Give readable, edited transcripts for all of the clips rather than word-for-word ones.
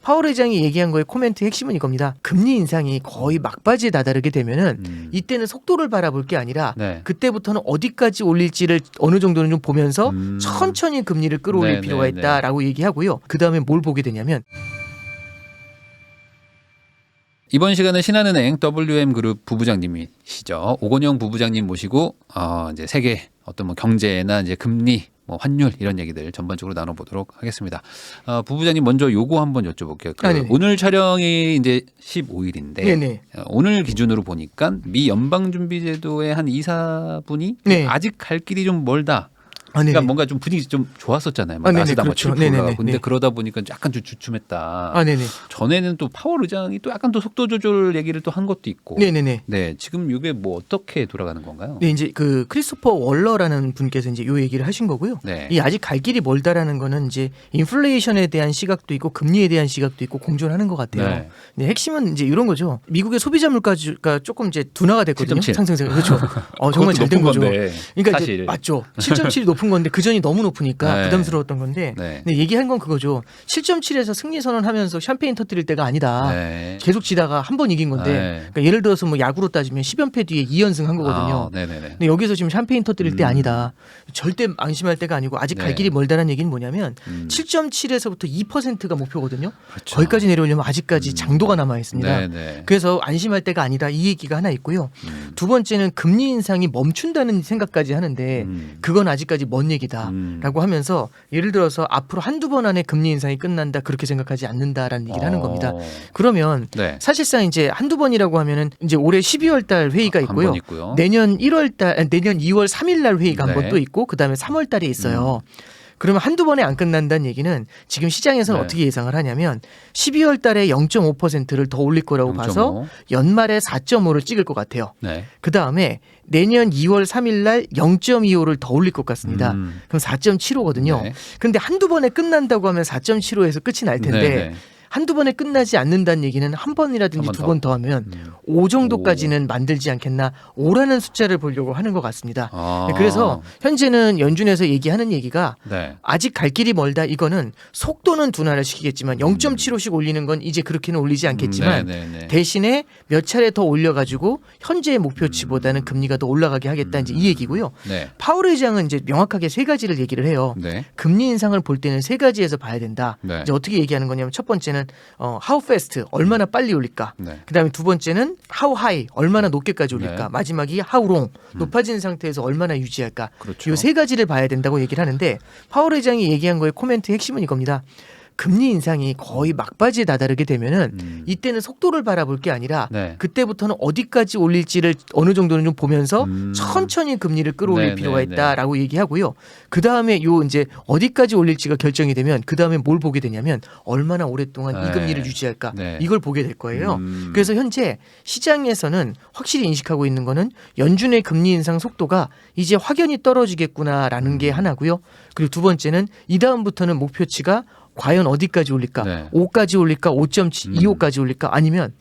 파월 회장이 얘기한 거의 코멘트 핵심은 이겁니다. 금리 인상이 거의 막바지에 다다르게 되면은 이때는 속도를 바라볼 게 아니라 네. 그때부터는 어디까지 올릴지를 어느 정도는 좀 보면서 천천히 금리를 끌어올릴 네, 필요가 네, 있다라고 얘기하고요. 그 다음에 뭘 보게 되냐면 이번 시간은 신한은행 WM그룹 부부장님이시죠. 오건영 부부장님 모시고 이제 세계 어떤 뭐 경제나 이제 금리, 뭐 환율 이런 얘기들 전반적으로 나눠보도록 하겠습니다. 부부장님 먼저 요거 한번 여쭤볼게요. 오늘 촬영이 이제 15일인데 네네. 오늘 기준으로 보니까 미 연방준비제도의 한 이사분이 네. 아직 갈 길이 좀 멀다. 네네. 그러니까 뭔가 좀 분위기 좀 좋았었잖아요. 막 네네, 나스닥 그렇죠. 7% 올라가고. 근데 네네. 그러다 보니까 약간 좀 주춤했다. 네네. 전에는 또 파월 의장이 또 약간 또 속도 조절 얘기를 또 한 것도 있고. 네네네. 네, 지금 이게 뭐 어떻게 돌아가는 건가요? 네, 이제 그 크리스토퍼 월러라는 분께서 이제 요 얘기를 하신 거고요. 네. 이 아직 갈 길이 멀다라는 거는 이제 인플레이션에 대한 시각도 있고 금리에 대한 시각도 있고 공존하는 것 같아요. 네. 네, 핵심은 이제 이런 거죠. 미국의 소비자 물가가 조금 이제 둔화가 됐거든요. 7.7. 상승세가 그렇죠. 정말 잘 된 거죠. 건데, 그러니까 사실. 이제 맞죠. 7.7이 높은 건데 그 전이 너무 높으니까 네. 부담스러웠던 건데 네. 근데 얘기한 건 그거죠. 7.7에서 승리 선언하면서 샴페인 터뜨릴 때가 아니다. 네. 계속 지다가 한 번 이긴 건데 네. 그러니까 예를 들어서 뭐 야구로 따지면 10연패 뒤에 2연승 한 거거든요. 네네네. 근데 여기서 지금 샴페인 터뜨릴 때 아니다. 절대 안심할 때가 아니고 아직 갈 네. 길이 멀다는 얘기는 뭐냐면 7.7에서부터 2%가 목표거든요. 그렇죠. 거기까지 내려오려면 아직까지 장도가 남아 있습니다. 네네. 그래서 안심할 때가 아니다. 이 얘기가 하나 있고요. 두 번째는 금리 인상이 멈춘다는 생각까지 하는데 그건 아직까지 먼 얘기다라고 하면서 예를 들어서 앞으로 한두 번 안에 금리 인상이 끝난다 그렇게 생각하지 않는다라는 얘기를 하는 겁니다. 그러면 네. 사실상 이제 한두 번이라고 하면은 이제 올해 12월 달 회의가 한 있고요. 번 있고요. 내년 2월 3일 날 회의가 한 번 네. 또 있고 그다음에 3월 달에 있어요. 그러면 한두 번에 안 끝난다는 얘기는 지금 시장에서는 네. 어떻게 예상을 하냐면 12월 달에 0.5%를 더 올릴 거라고 0.5. 봐서 연말에 4.5를 찍을 것 같아요. 네. 그다음에 내년 2월 3일 날 0.25를 더 올릴 것 같습니다. 그럼 4.75거든요. 네. 근데 한두 번에 끝난다고 하면 4.75에서 끝이 날 텐데 네네. 한두 번에 끝나지 않는다는 얘기는 한 번이라든지 한번 두 더. 번 더 하면 5 정도까지는 만들지 않겠나 5라는 숫자를 보려고 하는 것 같습니다. 아. 그래서 현재는 연준에서 얘기하는 얘기가 네. 아직 갈 길이 멀다. 이거는 속도는 둔화를 시키겠지만 0.75씩 올리는 건 이제 그렇게는 올리지 않겠지만 네네네. 대신에 몇 차례 더 올려가지고 현재의 목표치보다는 금리가 더 올라가게 하겠다. 이제 이 얘기고요. 네. 파월 의장은 이제 명확하게 세 가지를 얘기를 해요. 네. 금리 인상을 볼 때는 세 가지에서 봐야 된다. 네. 이제 어떻게 얘기하는 거냐면 첫 번째는 how fast 얼마나 빨리 올릴까. 네. 그다음에 두 번째는 how high 얼마나 높게까지 올릴까. 네. 마지막이 how long 높아진 상태에서 얼마나 유지할까. 그렇죠. 이 세 가지를 봐야 된다고 얘기를 하는데 파월 의장이 얘기한 거의 코멘트 핵심은 이겁니다. 금리 인상이 거의 막바지에 다다르게 되면은 이때는 속도를 바라볼 게 아니라 네. 그때부터는 어디까지 올릴지를 어느 정도는 좀 보면서 천천히 금리를 끌어올릴 네, 필요가 네, 있다라고 얘기하고요. 그 다음에 요 이제 어디까지 올릴지가 결정이 되면 그 다음에 뭘 보게 되냐면 얼마나 오랫동안 네. 이 금리를 유지할까 네. 이걸 보게 될 거예요. 그래서 현재 시장에서는 확실히 인식하고 있는 거는 연준의 금리 인상 속도가 이제 확연히 떨어지겠구나라는 게 하나고요. 그리고 두 번째는 이 다음부터는 목표치가 과연 어디까지 올릴까? 네. 5까지 올릴까? 5.25까지 올릴까? 아니면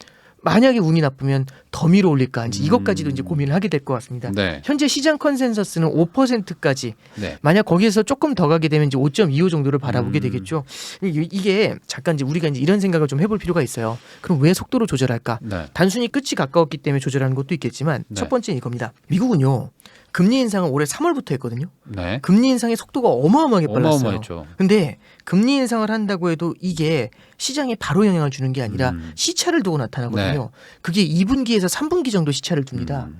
만약에 운이 나쁘면 더 밀어 올릴까? 이제 이것까지도 이제 고민을 하게 될 것 같습니다. 네. 현재 시장 컨센서스는 5%까지. 네. 만약 거기에서 조금 더 가게 되면 이제 5.25 정도를 바라보게 되겠죠. 이게 잠깐 이제 우리가 이제 이런 생각을 좀 해볼 필요가 있어요. 그럼 왜 속도로 조절할까? 네. 단순히 끝이 가까웠기 때문에 조절하는 것도 있겠지만 네. 첫 번째는 이겁니다. 미국은요. 금리 인상을 올해 3월부터 했거든요. 네. 금리 인상의 속도가 어마어마하게 빨랐어요. 어마어마했죠. 근데 금리 인상을 한다고 해도 이게 시장에 바로 영향을 주는 게 아니라 시차를 두고 나타나거든요. 네. 그게 2분기에서 3분기 정도 시차를 둡니다.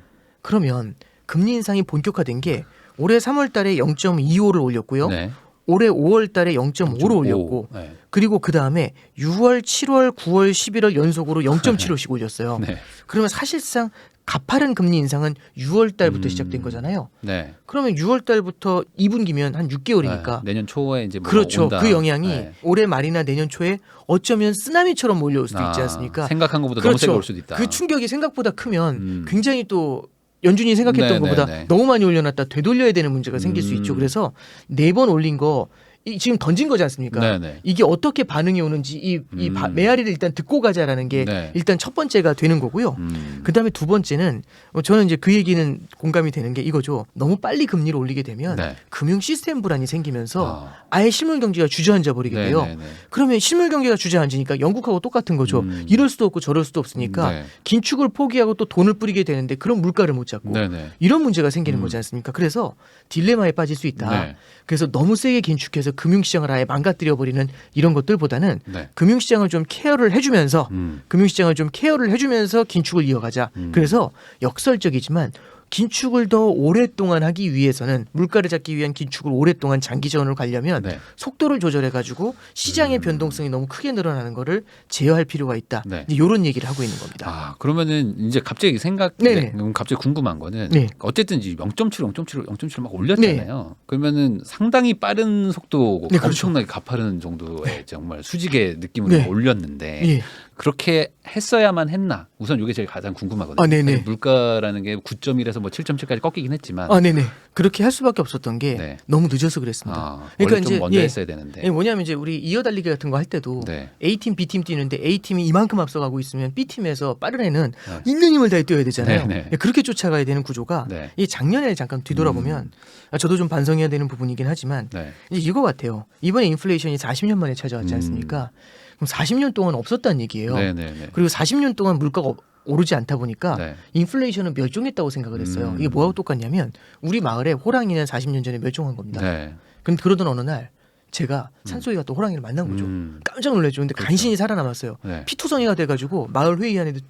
그러면 금리 인상이 본격화된 게 올해 3월 달에 0.25를 올렸고요. 네. 올해 5월 달에 0.5를 올렸고 네. 그리고 그다음에 6월, 7월, 9월, 11월 연속으로 0.75씩 올렸어요. 네. 그러면 사실상 가파른 금리 인상은 6월 달부터 시작된 거잖아요. 네. 그러면 6월 달부터 2분기면 한 6개월이니까 내년 초에 이제 뭐 그렇죠. 온다. 그 영향이 네. 올해 말이나 내년 초에 어쩌면 쓰나미처럼 몰려올 수도 있지 않습니까? 생각한 것보다 그렇죠. 너무 세게 올 수도 있다. 그 충격이 생각보다 크면 굉장히 또 연준이 생각했던 네, 것보다 네, 네. 너무 많이 올려놨다 되돌려야 되는 문제가 생길 수 있죠. 그래서 4번 올린 거 지금 던진 거지 않습니까? 네네. 이게 어떻게 반응이 오는지 메아리를 일단 듣고 가자라는 게 네. 일단 첫 번째가 되는 거고요. 그다음에 두 번째는 저는 이제 그 얘기는 공감이 되는 게 이거죠. 너무 빨리 금리를 올리게 되면 네. 금융 시스템 불안이 생기면서 아예 실물 경제가 주저앉아 버리게 돼요. 네네네. 그러면 실물 경제가 주저앉으니까 영국하고 똑같은 거죠. 이럴 수도 없고 저럴 수도 없으니까 네. 긴축을 포기하고 또 돈을 뿌리게 되는데 그런 물가를 못 잡고 네네. 이런 문제가 생기는 거지 않습니까? 그래서 딜레마에 빠질 수 있다. 네. 그래서 너무 세게 긴축해서 금융시장을 아예 망가뜨려 버리는 이런 것들보다는 네. 금융시장을 좀 케어를 해주면서 긴축을 이어가자. 그래서 역설적이지만 긴축을 더 오랫동안 하기 위해서는 물가를 잡기 위한 긴축을 오랫동안 장기전으로 가려면 네. 속도를 조절해 가지고 시장의 변동성이 너무 크게 늘어나는 거를 제어할 필요가 있다. 네. 이제 이런 얘기를 하고 있는 겁니다. 아, 그러면은 이제 갑자기 네네. 갑자기 궁금한 거는 네. 어쨌든 이제 0.7 막 올렸잖아요. 그러면은 상당히 빠른 속도고 네, 그렇죠. 엄청나게 가파른 정도의 정말 수직의 느낌으로 네. 올렸는데 예. 그렇게 했어야만 했나? 우선 이게 제일 가장 궁금하거든요. 아, 네네. 사실 물가라는 게 9.1에서 뭐 7.7까지 꺾이긴 했지만 아, 네네. 그렇게 할 수밖에 없었던 게 네. 너무 늦어서 그랬습니다. 아, 그러니까 원래 좀 이제 먼저 예. 했어야 되는데. 예, 뭐냐면 이제 우리 이어달리기 같은 거 할 때도 네. A팀, B팀 뛰는데 A팀이 이만큼 앞서가고 있으면 B팀에서 빠른 애는 네. 있는 힘을 다해 뛰어야 되잖아요. 네, 네. 예, 그렇게 쫓아가야 되는 구조가 네. 이 작년에 잠깐 뒤돌아보면 저도 좀 반성해야 되는 부분이긴 하지만 네. 이제 이거 같아요. 이번에 인플레이션이 40년 만에 찾아왔지 않습니까? 그럼 40년 동안 없었다는 얘기예요. 네, 네, 네. 그리고 40년 동안 물가가 오르지 않다 보니까 네. 인플레이션은 멸종했다고 생각을 했어요. 이게 뭐하고 똑같냐면 우리 마을에 호랑이는 40년 전에 멸종한 겁니다. 네. 근데 그러던 어느 날 제가 산속에 갔다 호랑이를 만난 거죠. 깜짝 놀랐죠. 근데 그렇죠. 간신히 살아남았어요. 네. 피투성이가 돼가지고 마을 회의 안에도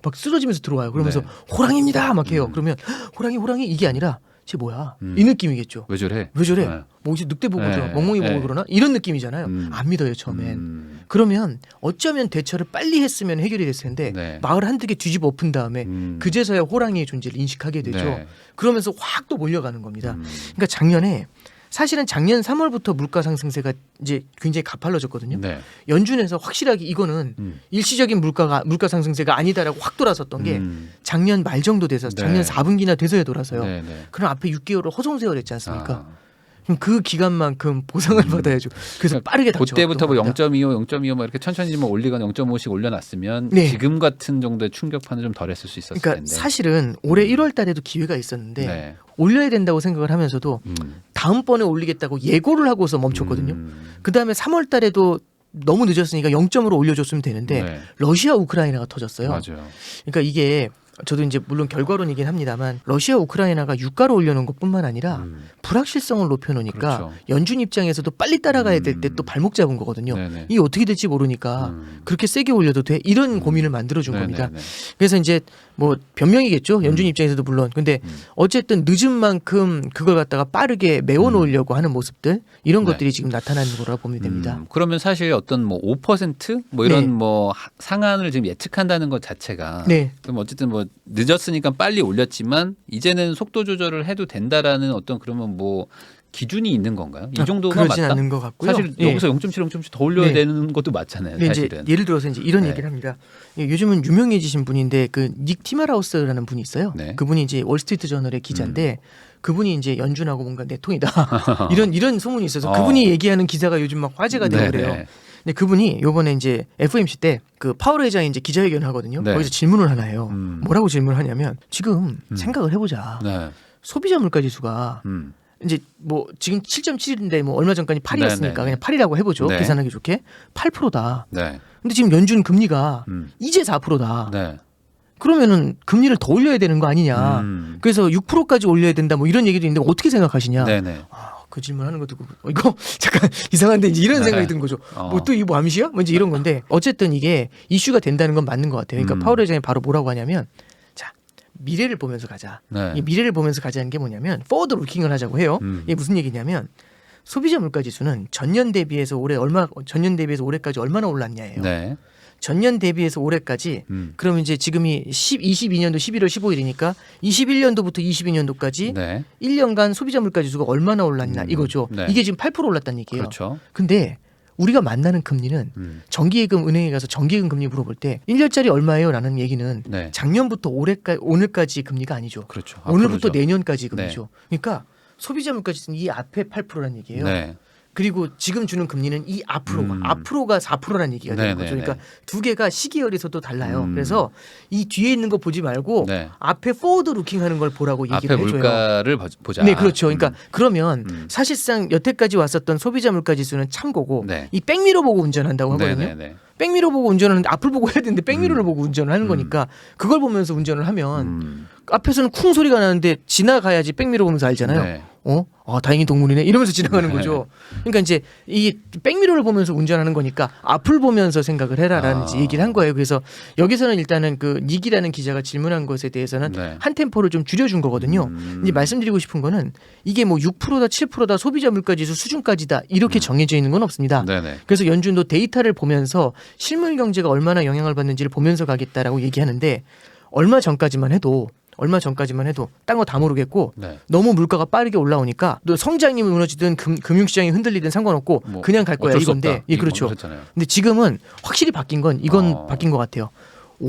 막 쓰러지면서 들어와요. 그러면서 네. 호랑이입니다 막 해요. 그러면 호랑이 이게 아니라 쟤 뭐야 이 느낌이겠죠. 왜 저래? 왜 저래? 네. 뭐 혹시 늑대 보고 네. 그러나 멍멍이 보고 네. 그러나 이런 느낌이잖아요. 안 믿어요 처음엔. 그러면 어쩌면 대처를 빨리 했으면 해결이 됐을 텐데 네. 마을 한두 개 뒤집어 엎은 다음에 그제서야 호랑이의 존재를 인식하게 되죠. 네. 그러면서 확 또 몰려가는 겁니다. 그러니까 작년에 사실은 작년 3월부터 물가 상승세가 이제 굉장히 가팔라졌거든요. 네. 연준에서 확실하게 이거는 일시적인 물가 상승세가 아니다라고 확 돌아섰던 게 작년 말 정도 돼서 작년 네. 4분기나 돼서야 돌아서요. 네, 네. 그럼 앞에 6개월을 허송세월 했지 않습니까? 아. 그럼 그 기간만큼 보상을 받아야죠. 그래서 빠르게 닥쳐. 그때부터 뭐 0.25 뭐 이렇게 천천히 뭐 올리거나 0.5씩 올려놨으면 네. 지금 같은 정도의 충격파는 좀 덜했을 수 있었을 그러니까 텐데. 사실은 올해 1월 달에도 기회가 있었는데 네. 올려야 된다고 생각을 하면서도 다음번에 올리겠다고 예고를 하고서 멈췄거든요. 그다음에 3월 달에도 너무 늦었으니까 0점으로 올려줬으면 되는데 네. 러시아 우크라이나가 터졌어요. 맞아요. 그러니까 이게 저도 이제 물론 결과론이긴 합니다만 러시아 우크라이나가 유가를 올려놓은 것뿐만 아니라 불확실성을 높여놓으니까 그렇죠. 연준 입장에서도 빨리 따라가야 될 때 또 발목 잡은 거거든요. 네네. 이게 어떻게 될지 모르니까 그렇게 세게 올려도 돼 이런 고민을 만들어준 겁니다. 네네네. 그래서 이제 뭐 변명이겠죠. 연준 입장에서도 물론. 근데 어쨌든 늦은 만큼 그걸 갖다가 빠르게 메워놓으려고 하는 모습들 이런 네. 것들이 지금 나타나는 거라고 보면 됩니다. 그러면 사실 어떤 뭐 5%뭐 이런 네. 뭐 상한을 지금 예측한다는 것 자체가 네. 그럼 어쨌든 뭐 늦었으니까 빨리 올렸지만 이제는 속도 조절을 해도 된다라는 어떤 그러면 뭐 기준이 있는 건가요? 이 정도가 그러진 맞다? 않는 것 같고요. 사실 예. 여기서 0.7 더 올려야 네. 되는 것도 맞잖아요. 네, 이제 사실은. 예를 들어서 이제 이런 네. 얘기를 합니다. 예, 요즘은 유명해지신 분인데 그 닉 티마라우스라는 분이 있어요. 네. 그분이 이제 월스트리트 저널의 기자인데 그분이 이제 연준하고 뭔가 내통이다 이런 소문이 있어서 그분이 얘기하는 기사가 요즘 막 화제가 되고 네, 그래요. 네. 근데 그분이 요번에 이제 FOMC 때 그 파월 회장이 이제 기자회견을 하거든요. 네. 거기서 질문을 하나 해요. 뭐라고 질문을 하냐면 지금 생각을 해보자. 네. 소비자 물가 지수가 이제 뭐 지금 7.7인데 뭐 얼마 전까지 8이었으니까 네, 네, 네. 그냥 8이라고 해보죠. 네. 계산하기 좋게 8%다. 네. 근데 지금 연준 금리가 이제 4%다. 네. 그러면은 금리를 더 올려야 되는 거 아니냐. 그래서 6%까지 올려야 된다. 뭐 이런 얘기도 있는데 어떻게 생각하시냐. 네, 네. 그 질문하는 것도 이거 잠깐 이상한데 이제 이런 네. 생각이 드는 거죠. 뭐 또 이거 뭐 암시야? 뭐 이제 이런 건데 어쨌든 이게 이슈가 된다는 건 맞는 것 같아요. 그러니까 파월 회장이 바로 뭐라고 하냐면 자 미래를 보면서 가자. 네. 이 미래를 보면서 가자는 게 뭐냐면 포워드 루킹을 하자고 해요. 이게 무슨 얘기냐면 소비자 물가 지수는 전년 대비해서 올해까지 얼마나 올랐냐예요. 네. 전년 대비해서 올해까지 그럼 이제 지금이 22년도 11월 15일이니까 21년도부터 22년도까지 네. 1년간 소비자 물가 지수가 얼마나 올랐냐 이거죠. 네. 이게 지금 8% 올랐다는 얘기예요. 그렇죠. 근데 우리가 만나는 금리는 정기예금 은행에 가서 정기예금 금리 물어볼 때 1년짜리 얼마예요? 라는 얘기는 네. 작년부터 오늘까지 금리가 아니죠. 그렇죠. 오늘부터 앞으로죠. 내년까지 금리죠. 그러니까 소비자 물가 지수는 이 앞에 8%라는 얘기예요. 네. 그리고 지금 주는 금리는 이 앞으로가 4%라는 얘기가 되는 거죠. 그러니까 두 개가 시기열에서도 달라요. 그래서 이 뒤에 있는 거 보지 말고 네. 앞에 포워드 루킹하는 걸 보라고 얘기를 앞에 해줘요. 물가를 보자. 네, 그렇죠. 그러니까 그러면 사실상 여태까지 왔었던 소비자 물가 지수는 참고고 네. 이 백미러 보고 운전한다고 하거든요. 네네네. 백미러 보고 운전하는데 앞을 보고 해야 되는데 백미러를 보고 운전을 하는 거니까 그걸 보면서 운전을 하면 앞에서는 쿵 소리가 나는데 지나가야지 백미러 보면서 알잖아요. 네. 다행히 동물이네 이러면서 지나가는 네. 거죠. 그러니까 이제 이 백미러를 보면서 운전하는 거니까 앞을 보면서 생각을 해라라는 얘기를 한 거예요. 그래서 여기서는 일단은 그 닉이라는 기자가 질문한 것에 대해서는 네. 한 템포를 좀 줄여준 거거든요. 이제 말씀드리고 싶은 거는 이게 뭐 6%다 7%다 소비자 물가지수 수준까지다 이렇게 정해져 있는 건 없습니다. 네네. 그래서 연준도 데이터를 보면서 실물 경제가 얼마나 영향을 받는지를 보면서 가겠다라고 얘기하는데 얼마 전까지만 해도 딴 거 다 모르겠고 네. 너무 물가가 빠르게 올라오니까 또 성장이 무너지든 금융시장이 흔들리든 상관없고 뭐 그냥 갈 거야 어쩔 수 이건데 없다. 예, 그렇죠. 그렇잖아요. 근데 지금은 확실히 바뀐 건 이건 바뀐 것 같아요.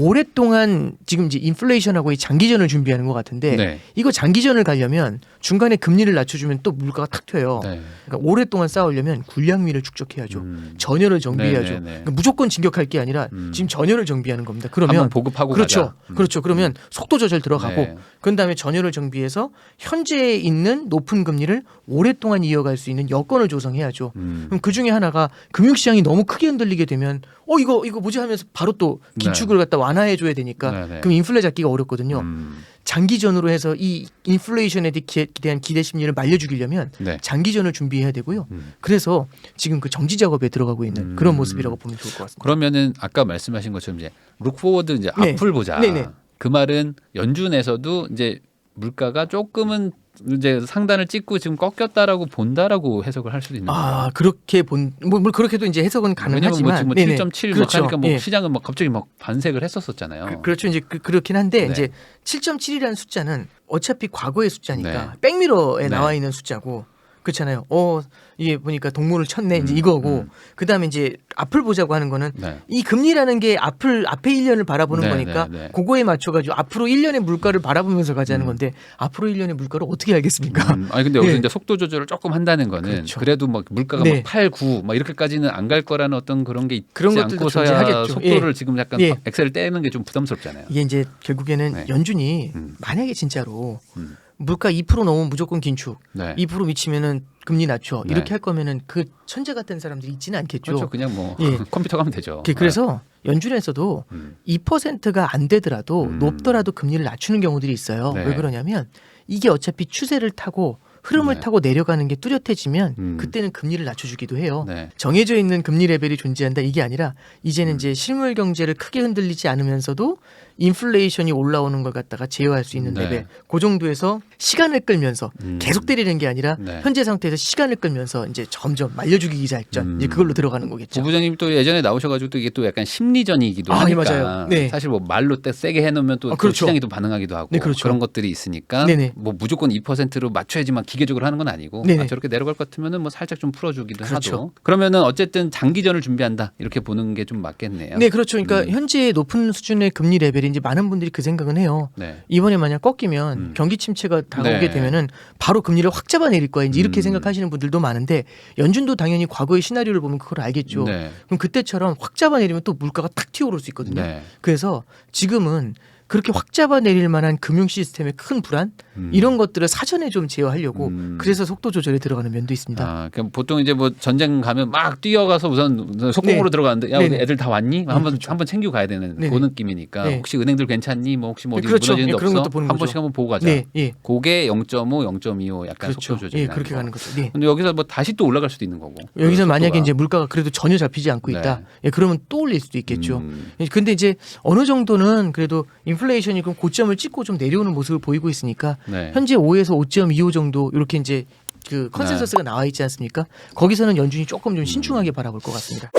오랫동안 지금 이제 인플레이션하고 이 장기전을 준비하는 것 같은데 네. 이거 장기전을 가려면 중간에 금리를 낮춰주면 또 물가가 탁 튀어요. 네. 그러니까 오랫동안 싸우려면 군량미를 축적해야죠. 전열을 정비해야죠. 네네네. 그러니까 무조건 진격할 게 아니라 지금 전열을 정비하는 겁니다. 그러면 한번 보급하고 그렇죠. 가자. 그렇죠. 그러면 속도 조절 들어가고 네. 그런 다음에 전열을 정비해서 현재 있는 높은 금리를 오랫동안 이어갈 수 있는 여건을 조성해야죠. 그럼 그 중에 하나가 금융시장이 너무 크게 흔들리게 되면 이거 뭐지 하면서 바로 또 기축을 갖다 완화해 줘야 되니까 네네. 그럼 인플레 잡기가 어렵거든요. 장기전으로 해서 이 인플레이션에 대한 기대 심리를 말려 죽이려면 네. 장기전을 준비해야 되고요. 그래서 지금 그 정지 작업에 들어가고 있는 그런 모습이라고 보면 좋을 것 같습니다. 그러면은 아까 말씀하신 것처럼 이제 룩포워드 이제 네. 앞을 보자. 네네. 그 말은 연준에서도 이제 물가가 조금은 이제 상단을 찍고 지금 꺾였다라고 본다라고 해석을 할 수도 있는 거예요. 그렇게 뭐 그렇게도 이제 해석은 가능하지만 왜냐면 뭐 네네. 7.7 그렇죠. 하니까 뭐 예. 시장은 막 갑자기 막 반색을 했었었잖아요. 그렇죠. 이제 그렇긴 한데 네. 이제 7.7이라는 숫자는 어차피 과거의 숫자니까 네. 백미러에 네. 나와 있는 숫자고 그렇잖아요. 이게 보니까 동물을 쳤네 이제 이거고 그다음에 이제 앞을 보자고 하는 거는 네. 이 금리라는 게 앞에 1년을 바라보는 네, 거니까 네, 네. 그거에 맞춰 가지고 앞으로 1년의 물가를 바라보면서 가자는 건데 앞으로 1년의 물가를 어떻게 알겠습니까? 아니 근데 여기서 네. 이제 속도 조절을 조금 한다는 거는 그렇죠. 그래도 막 물가가 네. 막 8, 9 막 이렇게까지는 안 갈 거라는 어떤 그런 게 있지 그런 것들도 않고서야 존재하겠죠. 속도를 예. 지금 약간 예. 엑셀을 떼는 게 좀 부담스럽잖아요. 이게 이제 결국에는 네. 연준이 만약에 진짜로 음. 물가 2% 넘으면 무조건 긴축, 네. 2% 미치면은 금리 낮춰 네. 이렇게 할 거면은 그 천재 같은 사람들이 있지는 않겠죠. 그렇죠. 그냥 뭐 예. 컴퓨터 가면 되죠. 그래서 연준에서도 2%가 안 되더라도 높더라도 금리를 낮추는 경우들이 있어요. 네. 왜 그러냐면 이게 어차피 추세를 타고 흐름을 네. 타고 내려가는 게 뚜렷해지면 음. 그때는 금리를 낮춰주기도 해요. 네. 정해져 있는 금리 레벨이 존재한다 이게 아니라 이제는 이제 실물 경제를 크게 흔들리지 않으면서도 인플레이션이 올라오는 걸 갖다가 제어할 수 있는 네. 레벨 그 정도에서 시간을 끌면서 계속 때리는 게 아니라 네. 현재 상태에서 시간을 끌면서 이제 점점 말려주기 작전 이제 그걸로 들어가는 거겠죠. 부부장님 또 예전에 나오셔가지고 또 이게 또 약간 심리전이기도 아, 네, 하니까 맞아요. 네. 사실 뭐 말로 때 세게 해놓으면 또, 그렇죠. 또 시장이 또 반응하기도 하고 네, 그렇죠. 런 것들이 있으니까 네네. 뭐 무조건 2%로 맞춰야지만 기계적으로 하는 건 아니고 네네. 저렇게 내려갈 것 같으면은 뭐 살짝 좀 풀어주기도 그렇죠. 하고 그러면은 어쨌든 장기전을 준비한다 이렇게 보는 게 좀 맞겠네요. 네, 그렇죠. 그러니까 현재 높은 수준의 금리 레벨이 이제 많은 분들이 그 생각은 해요. 네. 이번에 만약 꺾이면 경기 침체가 다가오게 네. 되면은 바로 금리를 확 잡아내릴 거야. 이제 이렇게 생각하시는 분들도 많은데 연준도 당연히 과거의 시나리오를 보면 그걸 알겠죠. 네. 그럼 그때처럼 확 잡아내리면 또 물가가 탁 튀어오를 수 있거든요. 네. 그래서 지금은 그렇게 확 잡아내릴 만한 금융 시스템의 큰 불안 이런 것들을 사전에 좀 제어하려고 그래서 속도 조절에 들어가는 면도 있습니다. 아, 그럼 보통 이제 뭐 전쟁 가면 막 뛰어가서 우선 속공으로 네. 들어가는데 야 네네. 우리 애들 다 왔니? 한번 그렇죠. 한번 챙기고 가야 되는 네네. 그 느낌이니까 네. 혹시 은행들 괜찮니? 뭐 혹시 뭐 어디 그렇죠. 무너지는 데 예, 그런 없어? 것도 보는 한 거죠. 번씩 한번 보고 가자. 네, 예. 그게 0.5, 0.25 약간 그렇죠. 속도 조절이 예, 그렇게 가는 거죠. 네. 근데 여기서 뭐 다시 또 올라갈 수도 있는 거고. 여기서 그 만약에 속도가. 이제 물가가 그래도 전혀 잡히지 않고 있다. 네. 예, 그러면 또 올릴 수도 있겠죠. 근데 이제 어느 정도는 그래도 인플레이션이 그럼 고점을 찍고 좀 내려오는 모습을 보이고 있으니까 네. 현재 5에서 5.25 정도 이렇게 이제 그 컨센서스가 나와 있지 않습니까? 거기서는 연준이 조금 좀 신중하게 바라볼 것 같습니다.